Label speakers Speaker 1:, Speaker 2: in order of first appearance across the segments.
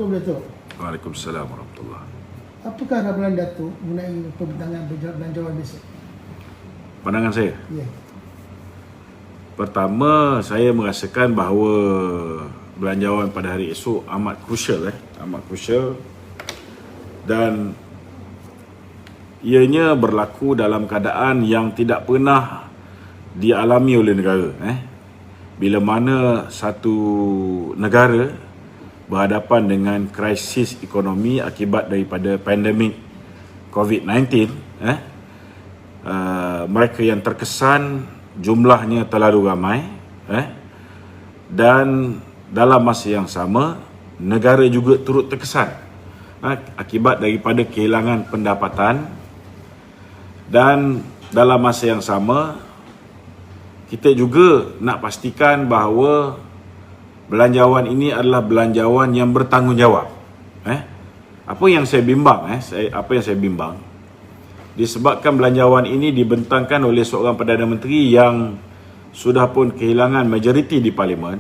Speaker 1: Assalamualaikum Datuk.
Speaker 2: Waalaikumsalam warahmatullahi.
Speaker 1: Apakah ramalan Datuk mengenai pembentangan belanjawan besok?
Speaker 2: Pandangan saya,
Speaker 1: Ya.
Speaker 2: pertama saya merasakan bahawa belanjawan pada hari esok amat krusial amat krusial, dan ianya berlaku dalam keadaan yang tidak pernah dialami oleh negara. Bila mana satu negara berhadapan dengan krisis ekonomi akibat daripada pandemik COVID-19, mereka yang terkesan jumlahnya terlalu ramai, dan dalam masa yang sama negara juga turut terkesan akibat daripada kehilangan pendapatan. Dan dalam masa yang sama kita juga nak pastikan bahawa belanjawan ini adalah belanjawan yang bertanggungjawab. Apa yang saya bimbang, disebabkan belanjawan ini dibentangkan oleh seorang Perdana Menteri yang sudah pun kehilangan majoriti di Parlimen,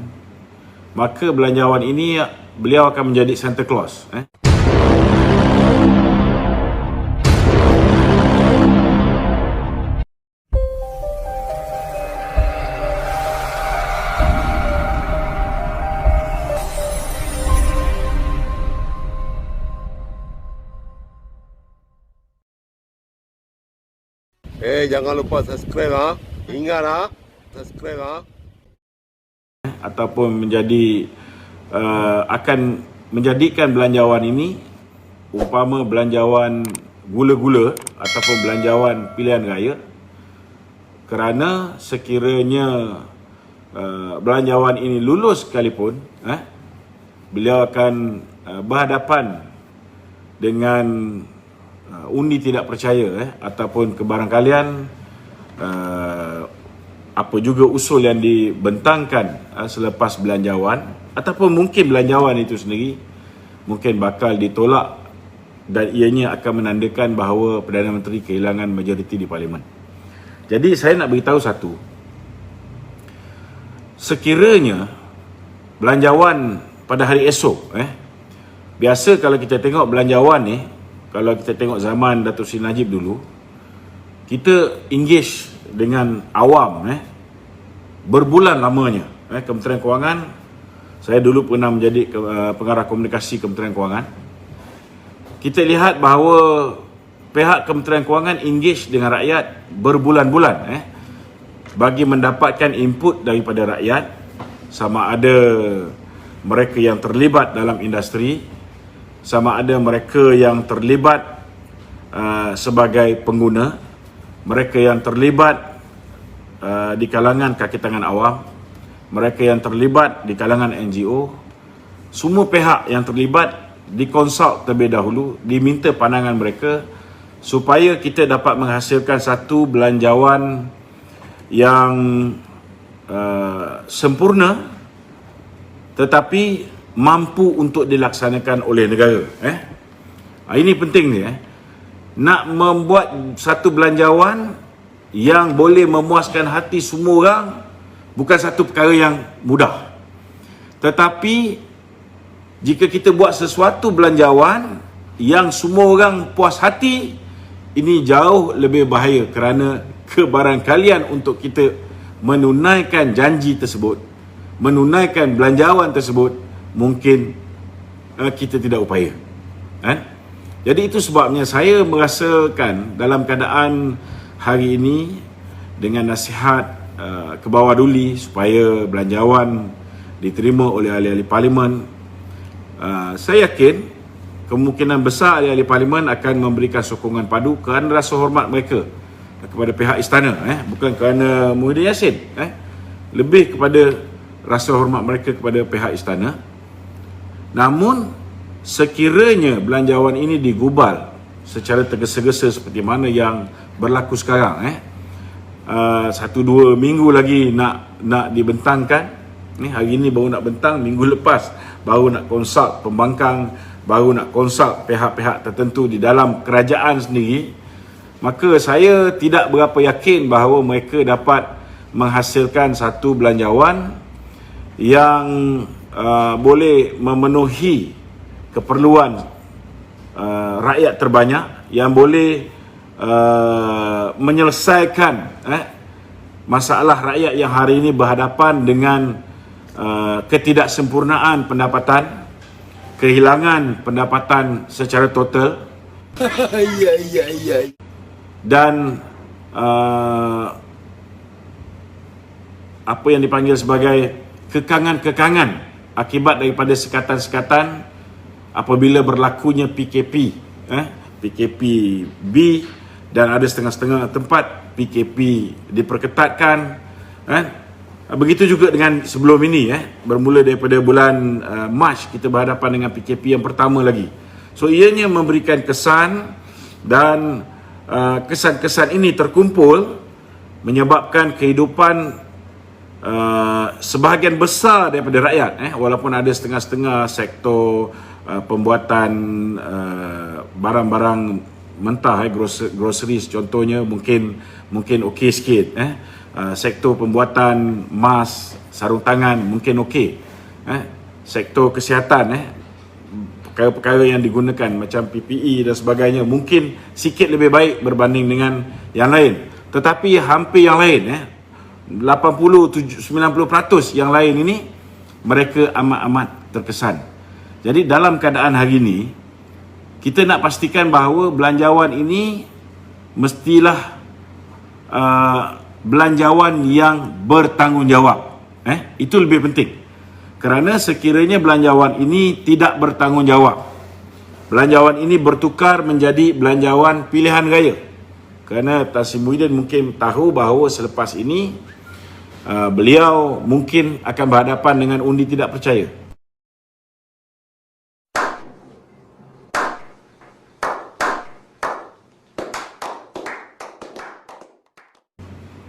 Speaker 2: maka belanjawan ini beliau akan menjadi Santa Claus.
Speaker 3: Jangan lupa subscribe Ingat subscribe
Speaker 2: Ataupun menjadi akan menjadikan belanjawan ini umpama belanjawan gula-gula ataupun belanjawan pilihan raya, kerana sekiranya belanjawan ini lulus sekalipun, beliau akan berhadapan dengan undi tidak percaya ataupun kebarangkalian apa juga usul yang dibentangkan selepas belanjawan, ataupun mungkin belanjawan itu sendiri mungkin bakal ditolak, dan ianya akan menandakan bahawa Perdana Menteri kehilangan majoriti di Parlimen. Jadi saya nak beritahu satu, sekiranya belanjawan pada hari esok, biasa kalau kita tengok belanjawan ni, kalau kita tengok zaman Datuk Seri Najib dulu, kita engage dengan awam berbulan lamanya. Kementerian Kewangan, saya dulu pernah menjadi pengarah komunikasi Kementerian Kewangan. Kita lihat bahawa pihak Kementerian Kewangan engage dengan rakyat berbulan-bulan bagi mendapatkan input daripada rakyat, sama ada mereka yang terlibat dalam industri, sama ada mereka yang terlibat sebagai pengguna, mereka yang terlibat di kalangan kaki tangan awam, mereka yang terlibat di kalangan NGO. Semua pihak yang terlibat dikonsult terlebih dahulu, diminta pandangan mereka supaya kita dapat menghasilkan satu belanjawan yang sempurna tetapi mampu untuk dilaksanakan oleh negara. Ini penting ni. Nak membuat satu belanjawan yang boleh memuaskan hati semua orang bukan satu perkara yang mudah. Tetapi jika kita buat sesuatu belanjawan yang semua orang puas hati, ini jauh lebih bahaya, kerana kebarangkalian untuk kita menunaikan janji tersebut, menunaikan belanjawan tersebut, mungkin kita tidak upaya. Jadi itu sebabnya saya merasakan dalam keadaan hari ini, dengan nasihat ke bawah duli supaya belanjawan diterima oleh ahli-ahli Parlimen, saya yakin kemungkinan besar ahli-ahli Parlimen akan memberikan sokongan padu kerana rasa hormat mereka kepada pihak istana, bukan kerana Muhyiddin Yassin, lebih kepada rasa hormat mereka kepada pihak istana. Namun sekiranya belanjawan ini digubal secara tergesa-gesa seperti mana yang berlaku sekarang, 1-2 minggu lagi nak dibentangkan, hari ini baru nak bentang, minggu lepas baru nak konsult pembangkang, baru nak konsult pihak-pihak tertentu di dalam kerajaan sendiri, maka saya tidak berapa yakin bahawa mereka dapat menghasilkan satu belanjawan yang boleh memenuhi keperluan rakyat terbanyak, yang boleh menyelesaikan masalah rakyat yang hari ini berhadapan dengan ketidaksempurnaan pendapatan, kehilangan pendapatan secara total, dan apa yang dipanggil sebagai kekangan-kekangan akibat daripada sekatan-sekatan apabila berlakunya PKP, PKP-B, dan ada setengah-setengah tempat PKP diperketatkan. Begitu juga dengan sebelum ini, bermula daripada bulan Mac kita berhadapan dengan PKP yang pertama lagi. So ianya memberikan kesan, dan kesan-kesan ini terkumpul menyebabkan kehidupan sebahagian besar daripada rakyat, walaupun ada setengah-setengah sektor pembuatan barang-barang mentah, groceries contohnya mungkin okey sikit, sektor pembuatan mas, sarung tangan mungkin okey, sektor kesihatan, perkara-perkara yang digunakan macam PPE dan sebagainya mungkin sikit lebih baik berbanding dengan yang lain. Tetapi hampir yang lain, 80-90% yang lain ini mereka amat-amat terkesan. Jadi dalam keadaan hari ini, kita nak pastikan bahawa belanjawan ini mestilah belanjawan yang bertanggungjawab. Itu lebih penting. Kerana sekiranya belanjawan ini tidak bertanggungjawab, belanjawan ini bertukar menjadi belanjawan pilihan raya. Kerana Tan Sri Muhyiddin mungkin tahu bahawa selepas ini beliau mungkin akan berhadapan dengan undi tidak percaya.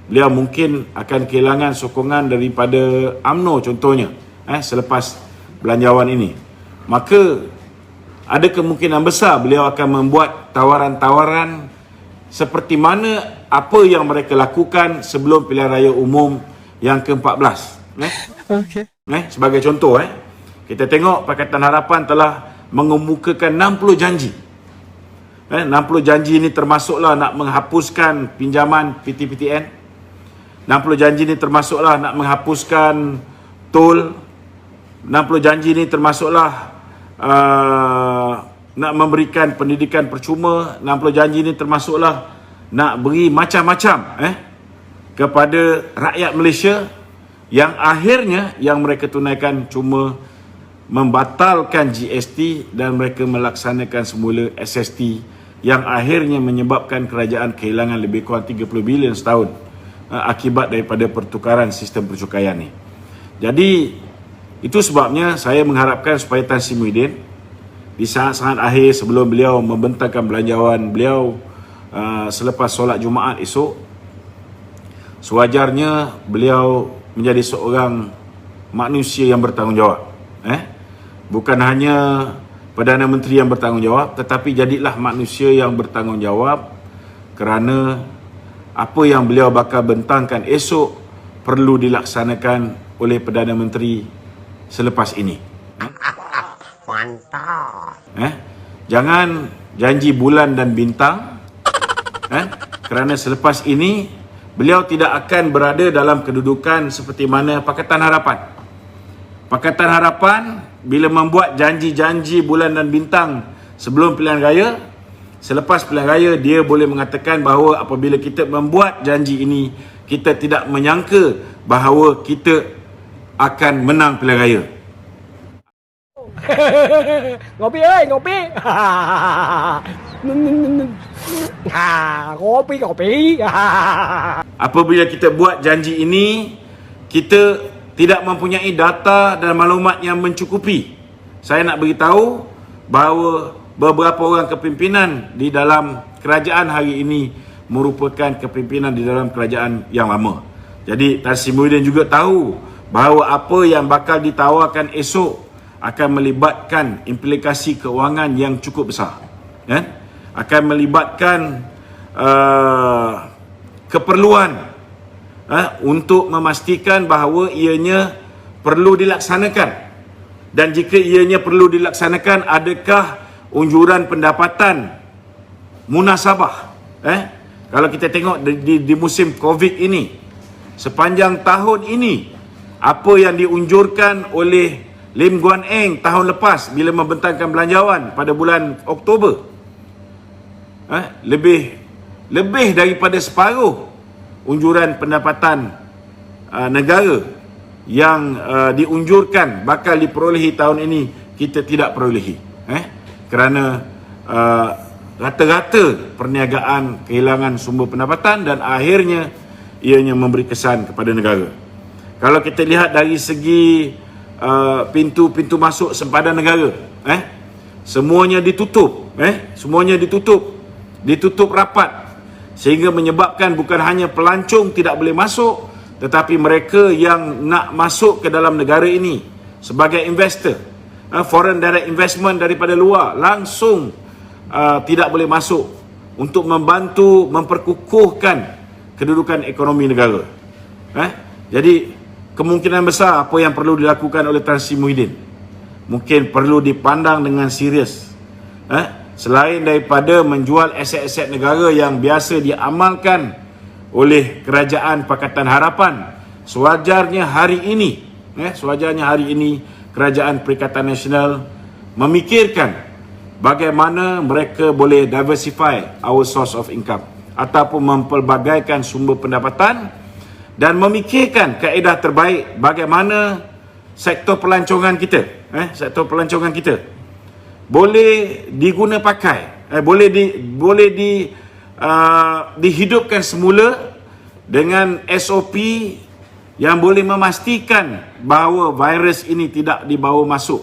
Speaker 2: Beliau mungkin akan kehilangan sokongan daripada UMNO contohnya, selepas belanjawan ini. Maka ada kemungkinan besar beliau akan membuat tawaran-tawaran seperti mana apa yang mereka lakukan sebelum pilihan raya umum yang ke-14. Sebagai contoh, kita tengok Pakatan Harapan telah mengemukakan 60 janji. 60 janji ini termasuklah nak menghapuskan pinjaman PTPTN. 60 janji ini termasuklah nak menghapuskan tol. 60 janji ini termasuklah nak memberikan pendidikan percuma. 60 janji ini termasuklah nak beri macam-macam kepada rakyat Malaysia, yang akhirnya yang mereka tunaikan cuma membatalkan GST dan mereka melaksanakan semula SST, yang akhirnya menyebabkan kerajaan kehilangan lebih kurang 30 bilion setahun akibat daripada pertukaran sistem percukaian ni. Jadi itu sebabnya saya mengharapkan supaya Tan Sri Muhyiddin di saat-saat akhir sebelum beliau membentangkan belanjawan beliau selepas solat Jumaat esok, sewajarnya beliau menjadi seorang manusia yang bertanggungjawab. Bukan hanya Perdana Menteri yang bertanggungjawab, tetapi jadilah manusia yang bertanggungjawab, kerana apa yang beliau bakal bentangkan esok perlu dilaksanakan oleh Perdana Menteri selepas ini.
Speaker 4: Mantap.
Speaker 2: Jangan janji bulan dan bintang, kerana selepas ini beliau tidak akan berada dalam kedudukan seperti mana Pakatan Harapan. Pakatan Harapan bila membuat janji-janji bulan dan bintang sebelum pilihan raya, selepas pilihan raya dia boleh mengatakan bahawa apabila kita membuat janji ini, kita tidak menyangka bahawa kita akan menang pilihan raya.
Speaker 4: Ngopi ơi, ngopi. Ngopi.
Speaker 2: Apabila kita buat janji ini, kita tidak mempunyai data dan maklumat yang mencukupi. Saya nak beritahu bahawa beberapa orang kepimpinan di dalam kerajaan hari ini merupakan kepimpinan di dalam kerajaan yang lama. Jadi Tan Sri Muhyiddin juga tahu bahawa apa yang bakal ditawarkan esok akan melibatkan implikasi kewangan yang cukup besar, akan melibatkan keperluan untuk memastikan bahawa ianya perlu dilaksanakan Dan jika ianya perlu dilaksanakan, adakah unjuran pendapatan munasabah? Kalau kita tengok di musim Covid ini, sepanjang tahun ini, apa yang diunjurkan oleh Lim Guan Eng tahun lepas bila membentangkan belanjawan pada bulan Oktober, lebih daripada separuh unjuran pendapatan negara yang diunjurkan bakal diperolehi tahun ini, kita tidak perolehi, kerana rata-rata perniagaan kehilangan sumber pendapatan dan akhirnya ianya memberi kesan kepada negara. Kalau kita lihat dari segi pintu-pintu masuk sempadan negara, semuanya ditutup, ditutup rapat, sehingga menyebabkan bukan hanya pelancong tidak boleh masuk, tetapi mereka yang nak masuk ke dalam negara ini sebagai investor, foreign direct investment daripada luar, langsung tidak boleh masuk untuk membantu memperkukuhkan kedudukan ekonomi negara. Jadi kemungkinan besar apa yang perlu dilakukan oleh Tan Sri Muhyiddin mungkin perlu dipandang dengan serius. Selain daripada menjual aset-aset negara yang biasa diamalkan oleh Kerajaan Pakatan Harapan, sewajarnya hari ini Kerajaan Perikatan Nasional memikirkan bagaimana mereka boleh diversify our source of income ataupun mempelbagaikan sumber pendapatan, dan memikirkan kaedah terbaik bagaimana sektor pelancongan kita boleh diguna pakai, dihidupkan semula dengan SOP yang boleh memastikan bahawa virus ini tidak dibawa masuk,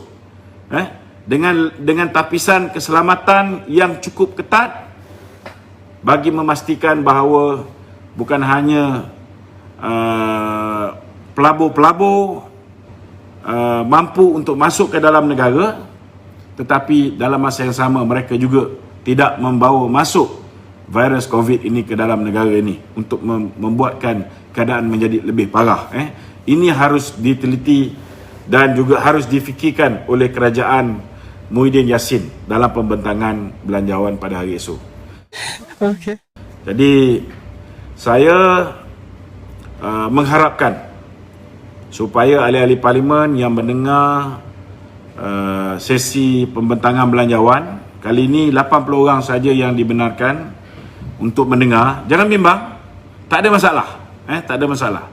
Speaker 2: dengan tapisan keselamatan yang cukup ketat bagi memastikan bahawa bukan hanya pelabur-pelabur mampu untuk masuk ke dalam negara, tetapi dalam masa yang sama mereka juga tidak membawa masuk virus COVID ini ke dalam negara ini untuk membuatkan keadaan menjadi lebih parah. Ini harus diteliti dan juga harus difikirkan oleh Kerajaan Muhyiddin Yassin dalam pembentangan belanjawan pada hari esok.
Speaker 4: Okay.
Speaker 2: Jadi saya mengharapkan supaya ahli-ahli parlimen yang mendengar sesi pembentangan belanjawan kali ini, 80 orang saja yang dibenarkan untuk mendengar. Jangan bimbang, tak ada masalah, tak ada masalah.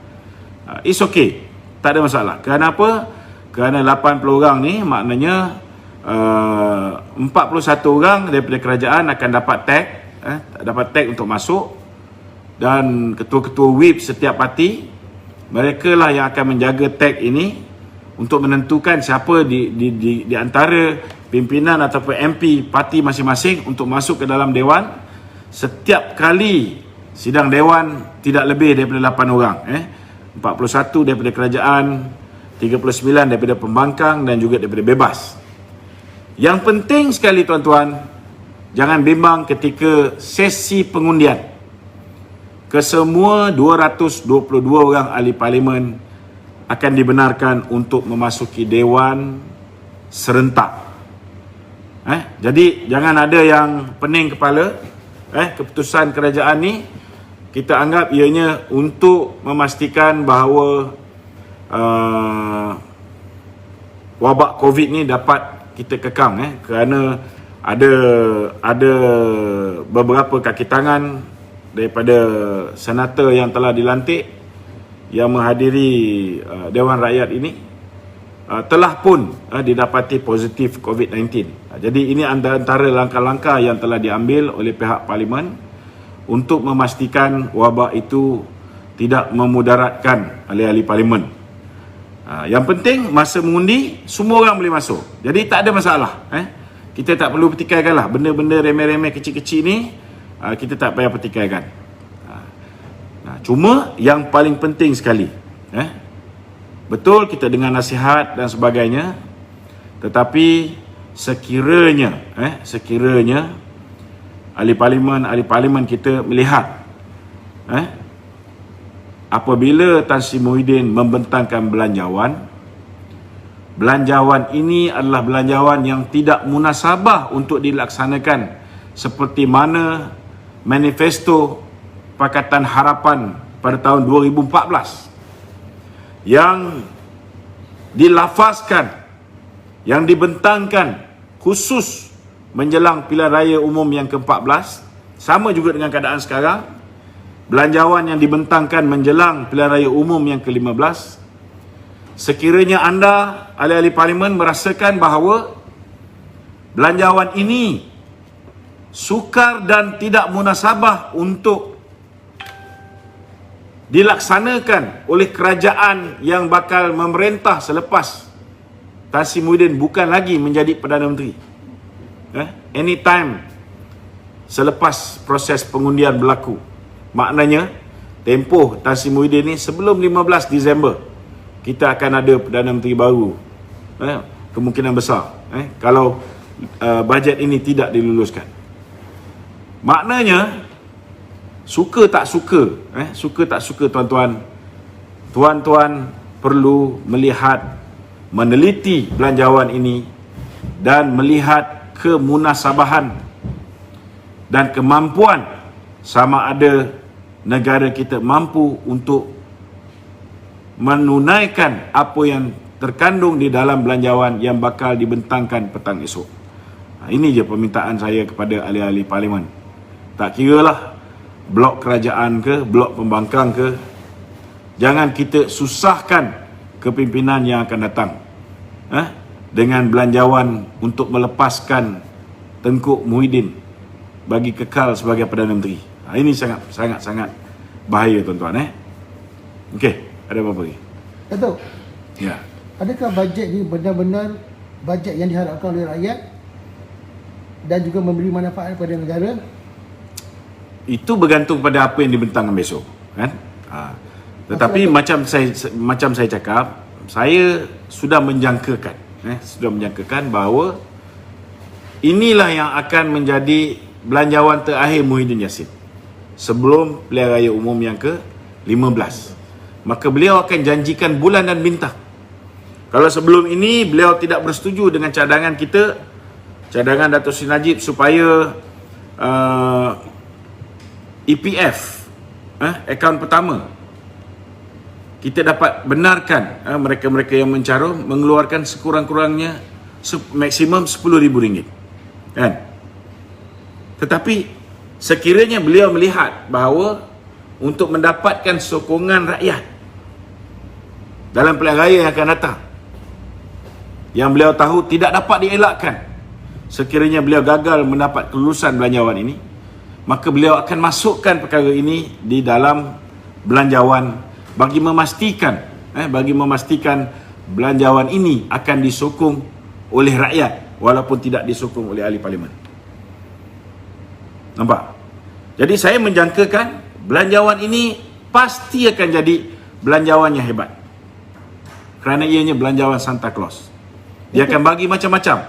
Speaker 2: It's okay, tak ada masalah. Kenapa? Kerana 80 orang ni maknanya 41 orang daripada kerajaan akan dapat tag untuk masuk, dan ketua-ketua whip setiap parti, mereka lah yang akan menjaga tag ini untuk menentukan siapa di antara pimpinan ataupun MP parti masing-masing untuk masuk ke dalam Dewan. Setiap kali sidang Dewan tidak lebih daripada 8 orang, 41 daripada kerajaan, 39 daripada pembangkang dan juga daripada bebas. Yang penting sekali tuan-tuan, jangan bimbang ketika sesi pengundian. Kesemua 222 orang ahli parlimen akan dibenarkan untuk memasuki Dewan serentak. Jadi jangan ada yang pening kepala. Keputusan kerajaan ni kita anggap ianya untuk memastikan bahawa wabak COVID ni dapat kita kekang, kerana ada beberapa kaki tangan daripada senator yang telah dilantik yang menghadiri Dewan Rakyat ini telah pun didapati positif COVID-19. Jadi ini antara langkah-langkah yang telah diambil oleh pihak parlimen untuk memastikan wabak itu tidak memudaratkan ahli-ahli parlimen. Yang penting masa mengundi semua orang boleh masuk. Jadi tak ada masalah. Kita tak perlu petikaikan lah benda-benda remeh-remeh kecil-kecil ni, kita tak payah petikaikan. Cuma yang paling penting sekali, betul kita dengar nasihat dan sebagainya, tetapi sekiranya ahli parlimen kita melihat apabila Tan Sri Muhyiddin membentangkan belanjawan belanjawan ini adalah belanjawan yang tidak munasabah untuk dilaksanakan seperti mana manifesto Pakatan Harapan pada tahun 2014 yang dilafazkan, yang dibentangkan khusus menjelang pilihan raya umum yang ke-14. Sama juga dengan keadaan sekarang, belanjawan yang dibentangkan menjelang pilihan raya umum yang ke-15. Sekiranya anda, ahli-ahli parlimen, merasakan bahawa belanjawan ini sukar dan tidak munasabah untuk dilaksanakan oleh kerajaan yang bakal memerintah selepas Tan Sri Muhyiddin bukan lagi menjadi Perdana Menteri, anytime selepas proses pengundian berlaku, maknanya tempoh Tan Sri Muhyiddin ni sebelum 15 Disember kita akan ada Perdana Menteri baru, kemungkinan besar, kalau bajet ini tidak diluluskan. Maknanya suka tak suka tuan-tuan perlu melihat, meneliti belanjawan ini dan melihat kemunasabahan dan kemampuan sama ada negara kita mampu untuk menunaikan apa yang terkandung di dalam belanjawan yang bakal dibentangkan petang esok. Ini je permintaan saya kepada ahli-ahli parlimen. Tak kiralah blok kerajaan ke, blok pembangkang ke, jangan kita susahkan kepimpinan yang akan datang dengan belanjawan untuk melepaskan Tengku Muhyiddin bagi kekal sebagai Perdana Menteri. Ini sangat bahaya, tuan-tuan. Okey, ada apa-apa lagi?
Speaker 1: Datuk,
Speaker 2: Ya.
Speaker 1: adakah bajet ni benar-benar bajet yang diharapkan oleh rakyat dan juga memberi manfaat kepada negara?
Speaker 2: Itu bergantung pada apa yang dibentangkan besok, kan? Tetapi macam saya cakap, saya sudah menjangkakan, bahawa inilah yang akan menjadi belanjawan terakhir Muhyiddin Yassin sebelum pilihan raya umum yang ke-15. Maka beliau akan janjikan bulan dan bintang. Kalau sebelum ini beliau tidak bersetuju dengan cadangan kita, cadangan Datuk Seri Najib supaya EPF, akaun pertama, kita dapat benarkan mereka-mereka yang mencarum mengeluarkan sekurang-kurangnya maksimum RM10,000, kan? Tetapi sekiranya beliau melihat bahawa untuk mendapatkan sokongan rakyat dalam pilihan raya yang akan datang, yang beliau tahu tidak dapat dielakkan sekiranya beliau gagal mendapat kelulusan belanjawan ini, maka beliau akan masukkan perkara ini di dalam belanjawan bagi memastikan belanjawan ini akan disokong oleh rakyat walaupun tidak disokong oleh ahli parlimen. Nampak? Jadi saya menjangkakan belanjawan ini pasti akan jadi belanjawan yang hebat, kerana ianya belanjawan Santa Claus. Dia akan bagi macam-macam,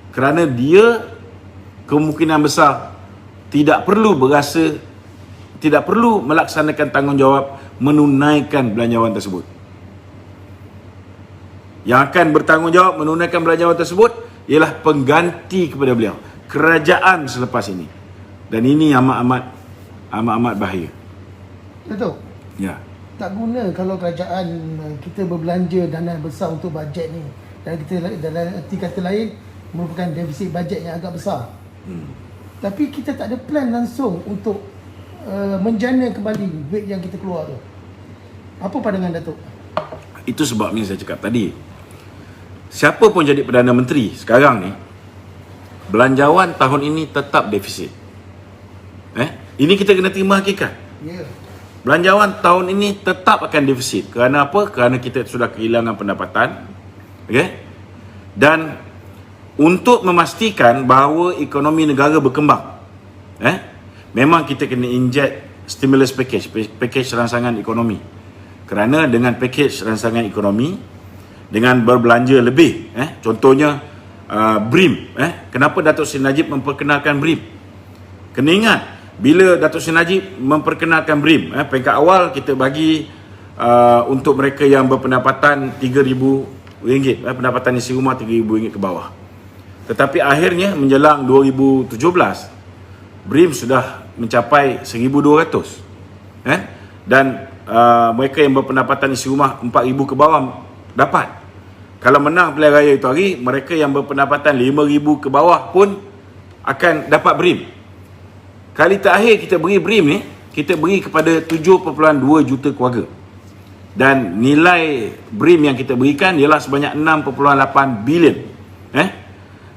Speaker 2: kerana dia kemungkinan besar tidak perlu melaksanakan tanggungjawab menunaikan belanjawan tersebut. Yang akan bertanggungjawab menunaikan belanjawan tersebut ialah pengganti kepada beliau, kerajaan selepas ini. Dan ini amat bahaya.
Speaker 1: Datuk,
Speaker 2: Ya.
Speaker 1: tak guna kalau kerajaan kita berbelanja dana besar untuk bajet ni, dan kita dalam arti kata lain merupakan defisit bajet yang agak besar. Tapi kita tak ada plan langsung untuk menjana kembali duit yang kita keluar tu. Apa pandangan Datuk?
Speaker 2: Itu sebabnya saya cakap tadi, siapa pun jadi Perdana Menteri sekarang ni, belanjawan tahun ini tetap defisit. Ini kita kena terima hakikat.
Speaker 1: Ya.
Speaker 2: Belanjawan tahun ini tetap akan defisit. Kerana apa? Kerana kita sudah kehilangan pendapatan. Okay? Dan untuk memastikan bahawa ekonomi negara berkembang, memang kita kena inject stimulus package rangsangan ekonomi. Kerana dengan package rangsangan ekonomi, dengan berbelanja lebih, contohnya BRIM, kenapa Datuk Seri Najib memperkenalkan BRIM? Kena ingat, bila Datuk Seri Najib memperkenalkan BRIM, peringkat awal kita bagi untuk mereka yang berpendapatan RM3,000 ringgit, pendapatan isi rumah RM3,000 ke bawah. Tetapi akhirnya menjelang 2017, BRIM sudah mencapai 1,200, dan mereka yang berpendapatan isi rumah RM4,000 ke bawah dapat. Kalau menang pilihan raya itu hari, mereka yang berpendapatan RM5,000 ke bawah pun akan dapat BRIM. Kali terakhir kita beri BRIM ni, kita beri kepada 7.2 juta keluarga. Dan nilai BRIM yang kita berikan ialah sebanyak 6.8 bilion.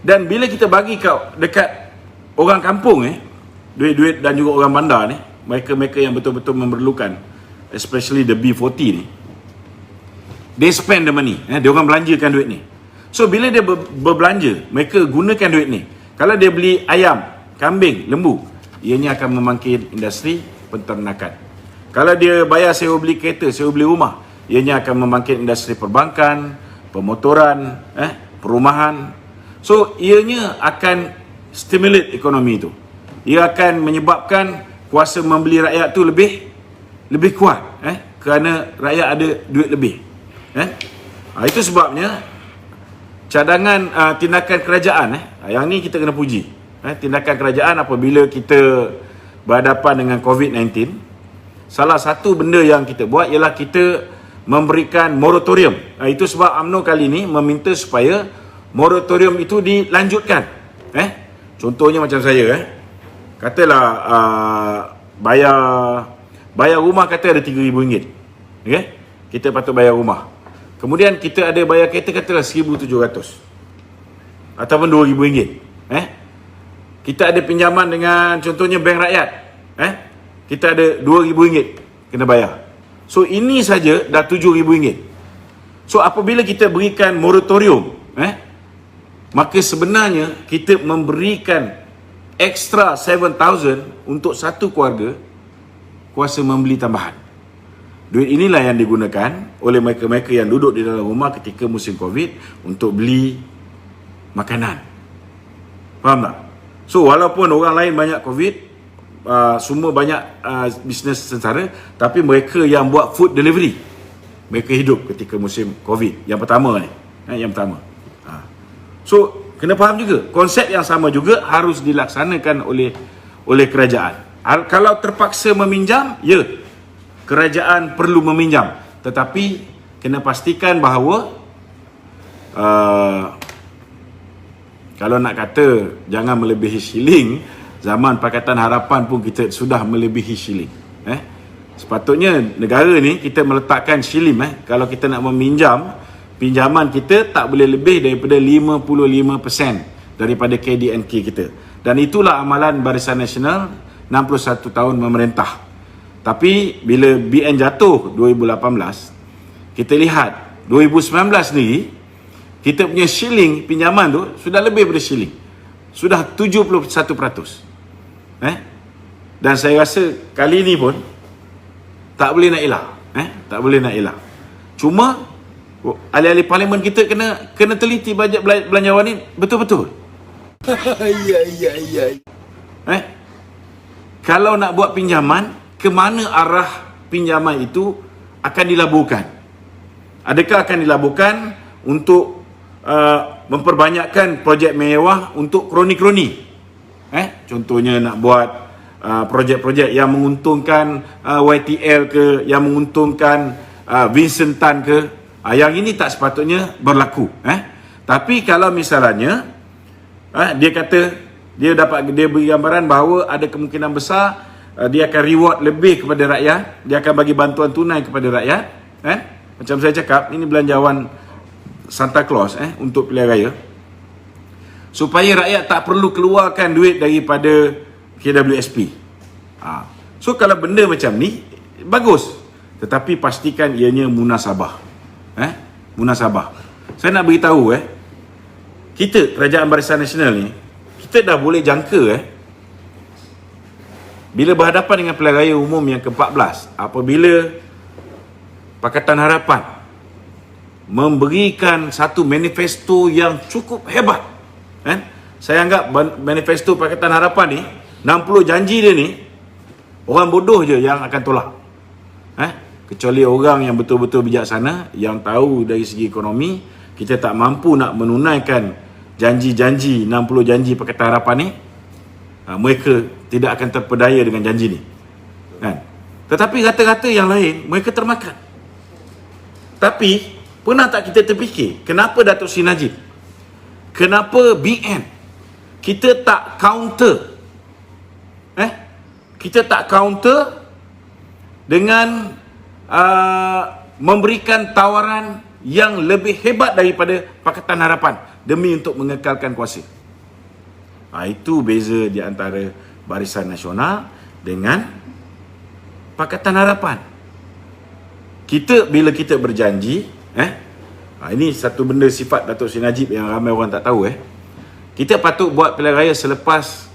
Speaker 2: Dan bila kita bagi dekat orang kampung duit-duit dan juga orang bandar ni, mereka-mereka yang betul-betul memerlukan, especially the B40 ni, they spend the money, dia orang belanjakan duit ni. So bila dia berbelanja, mereka gunakan duit ni. Kalau dia beli ayam, kambing, lembu, ianya akan membangkit industri penternakan. Kalau dia bayar sewa beli kereta, sewa beli rumah, ianya akan membangkit industri perbankan, pemotoran, perumahan. So ianya akan stimulate ekonomi itu. Ia akan menyebabkan kuasa membeli rakyat tu lebih kuat, kerana rakyat ada duit lebih. Itu sebabnya cadangan tindakan kerajaan, yang ni kita kena puji. Tindakan kerajaan apabila kita berhadapan dengan COVID-19, salah satu benda yang kita buat ialah kita memberikan moratorium. Itu sebab UMNO kali ni meminta supaya moratorium itu dilanjutkan. Contohnya macam saya, katalah bayar rumah kata ada RM3,000. Kita patut bayar rumah. Kemudian kita ada bayar kereta katalah RM1,700 ataupun RM2,000. Kita ada pinjaman dengan contohnya bank rakyat. Kita ada RM2,000 kena bayar. So ini saja dah RM7,000. So apabila kita berikan moratorium, maka sebenarnya kita memberikan extra 7,000 untuk satu keluarga kuasa membeli tambahan. Duit inilah yang digunakan oleh mereka-mereka yang duduk di dalam rumah ketika musim Covid untuk beli makanan. Faham tak? So walaupun orang lain banyak Covid, semua banyak bisnes sengsara, tapi mereka yang buat food delivery, mereka hidup ketika musim Covid. Yang pertama ni, yang pertama. So kena faham juga, konsep yang sama juga harus dilaksanakan oleh kerajaan. Kalau terpaksa meminjam, ya, kerajaan perlu meminjam, tetapi kena pastikan bahawa kalau nak kata jangan melebihi shilling, zaman Pakatan Harapan pun kita sudah melebihi shilling. Sepatutnya negara ni kita meletakkan shilling, kalau kita nak meminjam, pinjaman kita tak boleh lebih daripada 55% daripada KDNK kita. Dan itulah amalan Barisan Nasional 61 tahun memerintah. Tapi bila BN jatuh 2018, kita lihat 2019 sendiri, kita punya shilling pinjaman tu sudah lebih daripada shilling. Sudah 71%. Dan saya rasa kali ni pun tak boleh nak elak. Tak boleh nak elak. Cuma ahli-ahli parlimen kita kena teliti bajet belanjawan ni betul-betul. Kalau nak buat pinjaman, ke mana arah pinjaman itu akan dilaburkan? Adakah akan dilaburkan untuk memperbanyakkan projek mewah untuk kroni-kroni? Contohnya nak buat projek-projek yang menguntungkan YTL ke, yang menguntungkan Vincent Tan ke. Yang ini tak sepatutnya berlaku. Tapi kalau misalnya dia kata dia beri gambaran bahawa ada kemungkinan besar dia akan reward lebih kepada rakyat, dia akan bagi bantuan tunai kepada rakyat, macam saya cakap, ini belanjawan Santa Claus untuk pilihan raya, supaya rakyat tak perlu keluarkan duit daripada KWSP. So kalau benda macam ni bagus, tetapi pastikan ianya munasabah. Munasabah. Saya nak beritahu kita Kerajaan Barisan Nasional ni, kita dah boleh jangka bila berhadapan dengan pilihan raya umum yang ke-14, apabila Pakatan Harapan memberikan satu manifesto yang cukup hebat. Saya anggap manifesto Pakatan Harapan ni, 60 janji dia ni, orang bodoh je yang akan tolak. Kecuali orang yang betul-betul bijaksana, yang tahu dari segi ekonomi, kita tak mampu nak menunaikan janji-janji 60 janji Pakatan Harapan ni, mereka tidak akan terpedaya dengan janji ni, kan? Tetapi rata-rata yang lain mereka termakan. Tapi pernah tak kita terfikir kenapa Datuk Seri Najib, kenapa BN kita tak counter, kita tak counter dengan memberikan tawaran yang lebih hebat daripada Pakatan Harapan demi untuk mengekalkan kuasa. Itu beza di antara Barisan Nasional dengan Pakatan Harapan. Bila kita berjanji, ini satu benda sifat Datuk Seri Najib yang ramai orang tak tahu. Kita patut buat pilihan raya selepas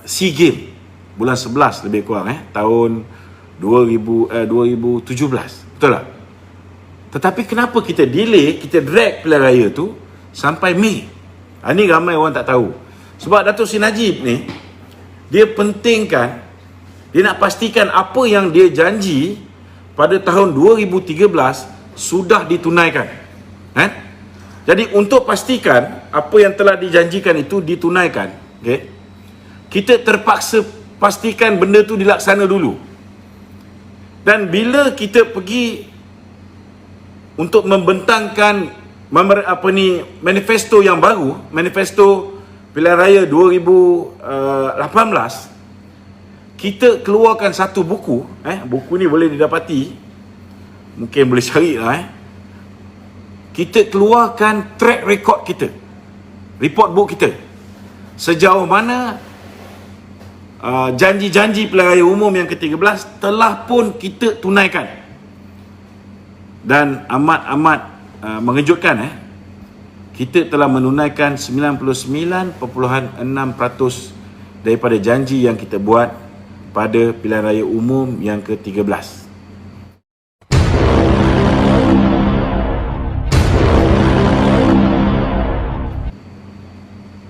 Speaker 2: SEA Games bulan 11 lebih kurang, tahun 2017. Betul tak? Tetapi kenapa kita delay, kita drag pilihan raya tu sampai Mei? Ini ramai orang tak tahu. Sebab Datuk Seri Najib ni, dia pentingkan, dia nak pastikan apa yang dia janji pada tahun 2013 sudah ditunaikan. Jadi untuk pastikan apa yang telah dijanjikan itu ditunaikan, kita terpaksa pastikan benda tu dilaksana dulu. Dan bila kita pergi untuk membentangkan manifesto yang baru, manifesto pilihan raya 2018, kita keluarkan satu buku. Buku ni boleh didapati, mungkin boleh cari lah. Kita keluarkan track record kita, report book kita, sejauh mana janji-janji pilihan raya umum yang ke-13 telah pun kita tunaikan. Dan amat-amat mengejutkan, kita telah menunaikan 99.6% daripada janji yang kita buat pada pilihan raya umum yang ke-13.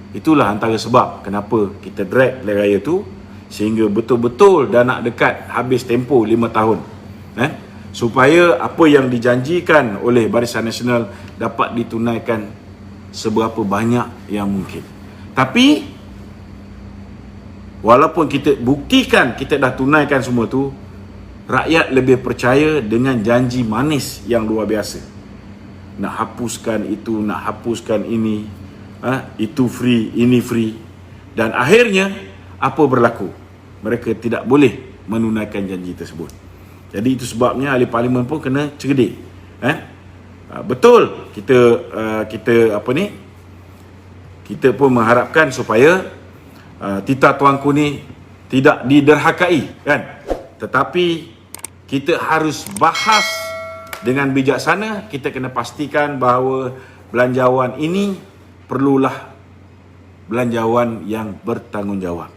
Speaker 2: Itulah antara sebab kenapa kita drag pilihan raya tu sehingga betul-betul dah nak dekat habis tempoh 5 tahun, supaya apa yang dijanjikan oleh Barisan Nasional dapat ditunaikan seberapa banyak yang mungkin. Tapi walaupun kita buktikan kita dah tunaikan semua tu, rakyat lebih percaya dengan janji manis yang luar biasa. Nak hapuskan itu, nak hapuskan ini, itu free, ini free. Dan akhirnya apa berlaku? Mereka tidak boleh menunaikan janji tersebut. Jadi itu sebabnya ahli parlimen pun kena cerdik. Betul kita pun mengharapkan supaya titah tuanku ni tidak diderhakai, kan? Tetapi kita harus bahas dengan bijaksana. Kita kena pastikan bahawa belanjawan ini perlulah belanjawan yang bertanggungjawab.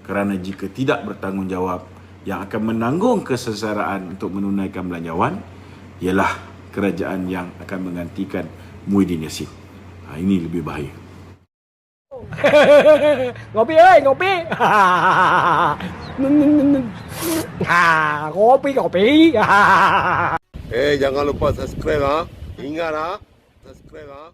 Speaker 2: Kerana jika tidak bertanggungjawab, yang akan menanggung kesengsaraan untuk menunaikan belanjawan ialah kerajaan yang akan menggantikan Muhyiddin Yassin. Ini lebih bahaya.
Speaker 4: Ngopi ơi, ngopi. Ngopi.
Speaker 3: Jangan lupa subscribe, ingat subscribe